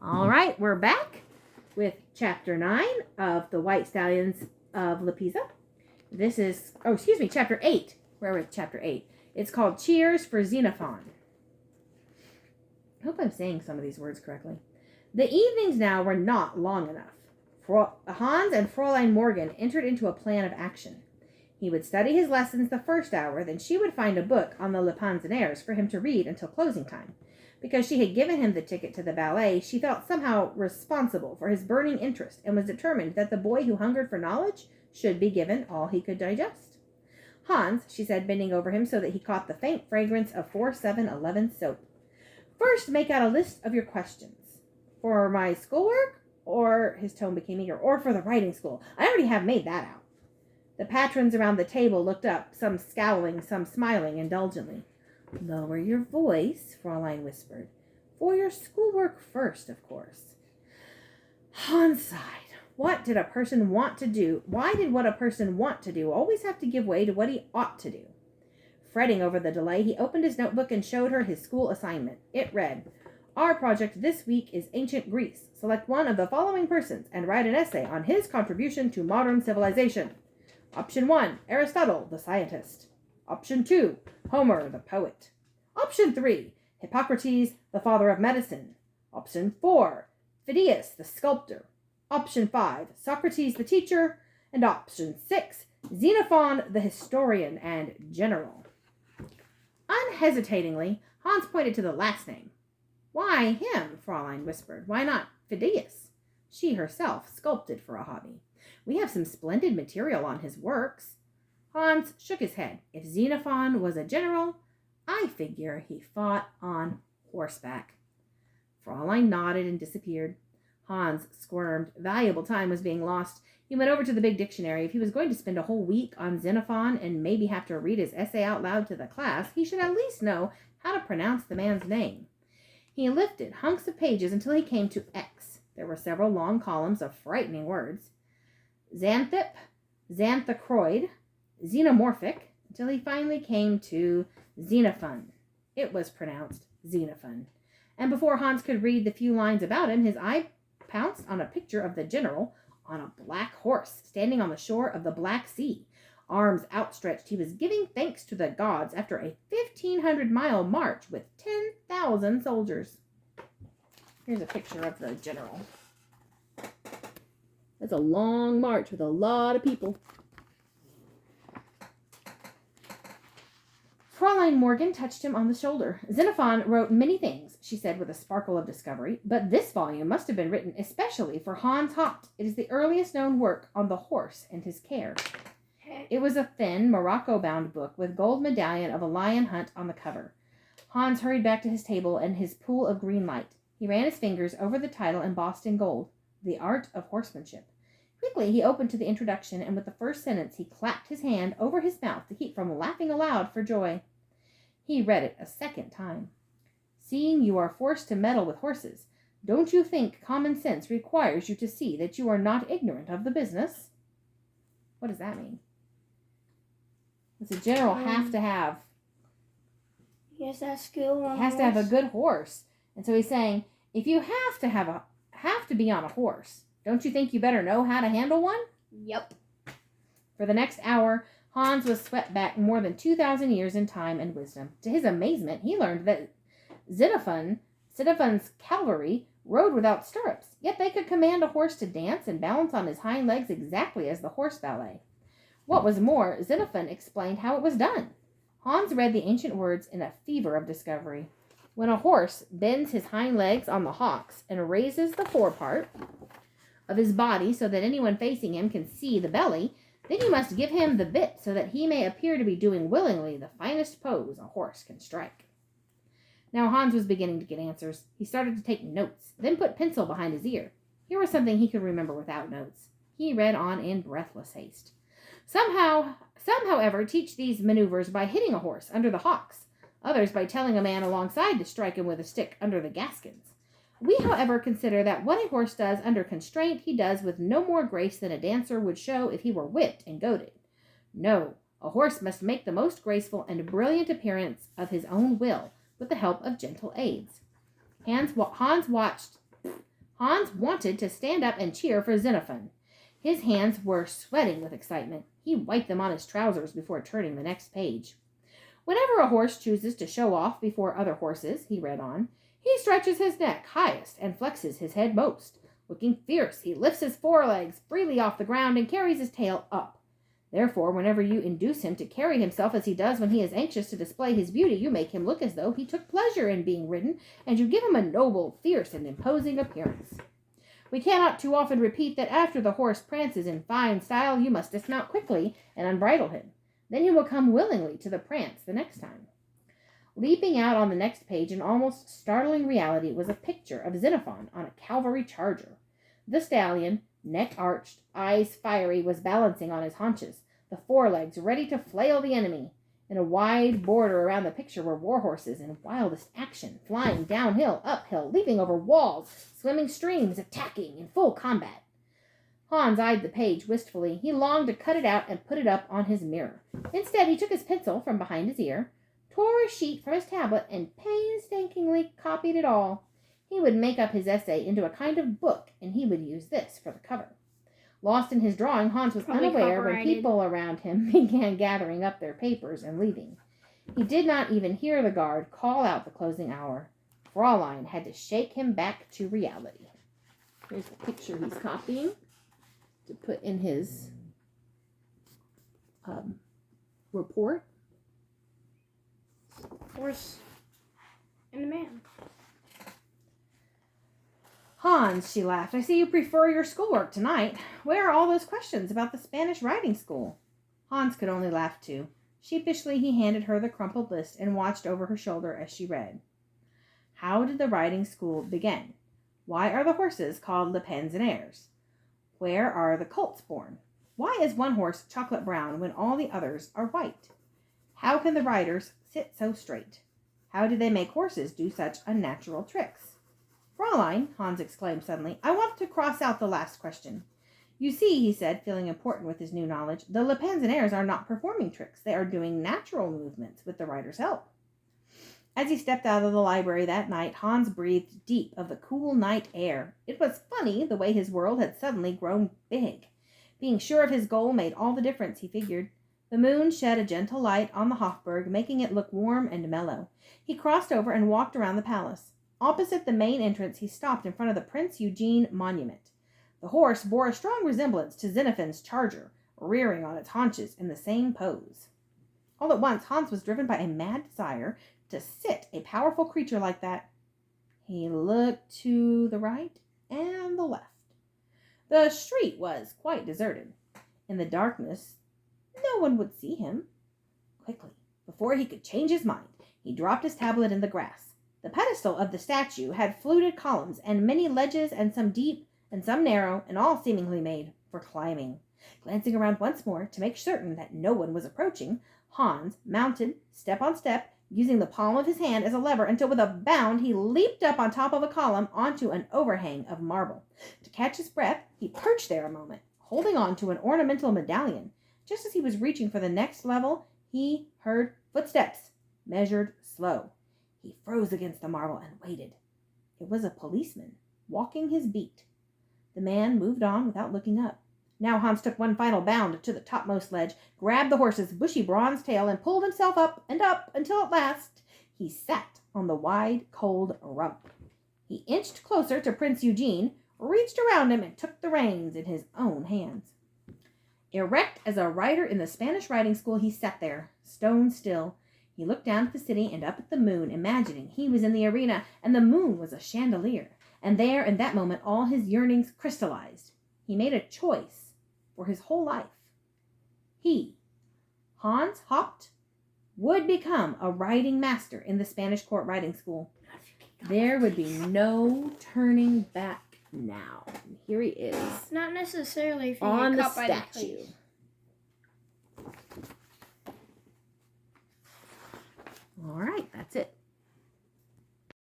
All right, we're back with Chapter 9 of The White Stallions of Lipizza. This is, Chapter 8. We're with Chapter 8. It's called Cheers for Xenophon. I hope I'm saying some of these words correctly. The evenings now were not long enough. Hans and Fräulein Morgan entered into a plan of action. He would study his lessons the first hour, then she would find a book on the Lipinzanaires for him to read until closing time. Because she had given him the ticket to the ballet, she felt somehow responsible for his burning interest and was determined that the boy who hungered for knowledge should be given all he could digest. Hans, she said, bending over him so that he caught the faint fragrance of 4711 soap. First, make out a list of your questions. For my schoolwork? Or, his tone became eager, or for the writing school. I already have made that out. The patrons around the table looked up, some scowling, some smiling indulgently. Lower your voice, Fräulein whispered. For your schoolwork first, of course. Hans sighed. What did a person want to do? Why did what a person want to do always have to give way to what he ought to do? Fretting over the delay, he opened his notebook and showed her his school assignment. It read, Our project this week is ancient Greece. Select one of the following persons and write an essay on his contribution to modern civilization. Option 1, Aristotle, the scientist. Option 2, Homer, the poet. Option 3, Hippocrates, the father of medicine. Option 4, Phidias, the sculptor. Option 5, Socrates, the teacher. And option 6, Xenophon, the historian and general. Unhesitatingly, Hans pointed to the last name. Why him? Fräulein whispered. Why not Phidias? She herself sculpted for a hobby. We have some splendid material on his works. Hans shook his head. If Xenophon was a general, I figure he fought on horseback. Fräulein nodded and disappeared. Hans squirmed. Valuable time was being lost. He went over to the big dictionary. If he was going to spend a whole week on Xenophon and maybe have to read his essay out loud to the class, he should at least know how to pronounce the man's name. He lifted hunks of pages until he came to X. There were several long columns of frightening words. Xanthip, xanthocroid, xenomorphic, until he finally came to Xenophon. It was pronounced Xenophon. And before Hans could read the few lines about him, his eye pounced on a picture of the general on a black horse, standing on the shore of the Black Sea. Arms outstretched, he was giving thanks to the gods after a 1,500-mile march with 10,000 soldiers. Here's a picture of the general. That's a long march with a lot of people. Fräulein Morgan touched him on the shoulder. Xenophon wrote many things, she said with a sparkle of discovery, but this volume must have been written especially for Hans Haupt. It is the earliest known work on the horse and his care. It was a thin, morocco-bound book with gold medallion of a lion hunt on the cover. Hans hurried back to his table and his pool of green light. He ran his fingers over the title embossed in gold, The Art of Horsemanship. Quickly, he opened to the introduction, and with the first sentence, he clapped his hand over his mouth to keep from laughing aloud for joy. He read it a second time. Seeing you are forced to meddle with horses, don't you think common sense requires you to see that you are not ignorant of the business? What does that mean? Does a general have to have? He has to have skill on He has to have a good horse. And so he's saying, if you have to be on a horse, don't you think you better know how to handle one? Yep. For the next hour, Hans was swept back more than 2,000 years in time and wisdom. To his amazement, he learned that Xenophon's cavalry rode without stirrups, yet they could command a horse to dance and balance on his hind legs exactly as the horse ballet. What was more, Xenophon explained how it was done. Hans read the ancient words in a fever of discovery. When a horse bends his hind legs on the hocks and raises the forepart of his body so that anyone facing him can see the belly, then you must give him the bit so that he may appear to be doing willingly the finest pose a horse can strike. Now Hans was beginning to get answers. He started to take notes, then put pencil behind his ear. Here was something he could remember without notes. He read on in breathless haste. Some, however, teach these maneuvers by hitting a horse under the hocks, others by telling a man alongside to strike him with a stick under the gaskins. We, however, consider that what a horse does under constraint he does with no more grace than a dancer would show if he were whipped and goaded. No, a horse must make the most graceful and brilliant appearance of his own will, with the help of gentle aids. Hans watched Hans wanted to stand up and cheer for Xenophon. His hands were sweating with excitement. He wiped them on his trousers before turning the next page. Whenever a horse chooses to show off before other horses, he read on, he stretches his neck highest and flexes his head most. Looking fierce, he lifts his forelegs freely off the ground and carries his tail up. Therefore, whenever you induce him to carry himself as he does when he is anxious to display his beauty, you make him look as though he took pleasure in being ridden, and you give him a noble, fierce, and imposing appearance. We cannot too often repeat that after the horse prances in fine style, you must dismount quickly and unbridle him. Then he will come willingly to the prance the next time. Leaping out on the next page in almost startling reality was a picture of Xenophon on a cavalry charger. The stallion, neck arched, eyes fiery, was balancing on his haunches, the forelegs ready to flail the enemy. In a wide border around the picture were war horses in wildest action, flying downhill, uphill, leaping over walls, swimming streams, attacking in full combat. Hans eyed the page wistfully. He longed to cut it out and put it up on his mirror. Instead, he took his pencil from behind his ear, tore a sheet from his tablet, and painstakingly copied it all. He would make up his essay into a kind of book, and he would use this for the cover. Lost in his drawing, Hans was unaware when people around him began gathering up their papers and leaving. He did not even hear the guard call out the closing hour. Fraulein had to shake him back to reality. Here's the picture he's copying to put in his report. Horse and a man. Hans, she laughed, I see you prefer your schoolwork tonight. Where are all those questions about the Spanish riding school? Hans could only laugh too. Sheepishly, he handed her the crumpled list and watched over her shoulder as she read. How did the riding school begin? Why are the horses called Lipizza? Where are the colts born? Why is one horse chocolate brown when all the others are white? How can the riders sit so straight? How do they make horses do such unnatural tricks? Fraulein, Hans exclaimed suddenly, I want to cross out the last question. You see, he said, feeling important with his new knowledge, the Lipizza are not performing tricks. They are doing natural movements with the rider's help. As he stepped out of the library that night, Hans breathed deep of the cool night air. It was funny the way his world had suddenly grown big. Being sure of his goal made all the difference, he figured. The moon shed a gentle light on the Hofburg, making it look warm and mellow. He crossed over and walked around the palace. Opposite the main entrance, he stopped in front of the Prince Eugene monument. The horse bore a strong resemblance to Xenophon's charger, rearing on its haunches in the same pose. All at once, Hans was driven by a mad desire to sit a powerful creature like that. He looked to the right and the left. The street was quite deserted. In the darkness, no one would see him. Quickly, before he could change his mind, he dropped his tablet in the grass. The pedestal of the statue had fluted columns and many ledges, and some deep and some narrow, and all seemingly made for climbing. Glancing around once more to make certain that no one was approaching, Hans mounted step on step, using the palm of his hand as a lever until with a bound he leaped up on top of a column onto an overhang of marble. To catch his breath, he perched there a moment, holding on to an ornamental medallion. Just as he was reaching for the next level, he heard footsteps, measured slow. He froze against the marble and waited. It was a policeman, walking his beat. The man moved on without looking up. Now Hans took one final bound to the topmost ledge, grabbed the horse's bushy bronze tail, and pulled himself up until at last he sat on the wide, cold rump. He inched closer to Prince Eugene, reached around him, and took the reins in his own hands. Erect as a rider in the Spanish riding school, he sat there, stone still. He looked down at the city and up at the moon, imagining he was in the arena and the moon was a chandelier. And there, in that moment, all his yearnings crystallized. He made a choice for his whole life. He, Hans Haupt, would become a riding master in the Spanish court riding school. There would be no turning back now. And here he is. Not necessarily if you on get the caught by the statue. police. All right, that's it.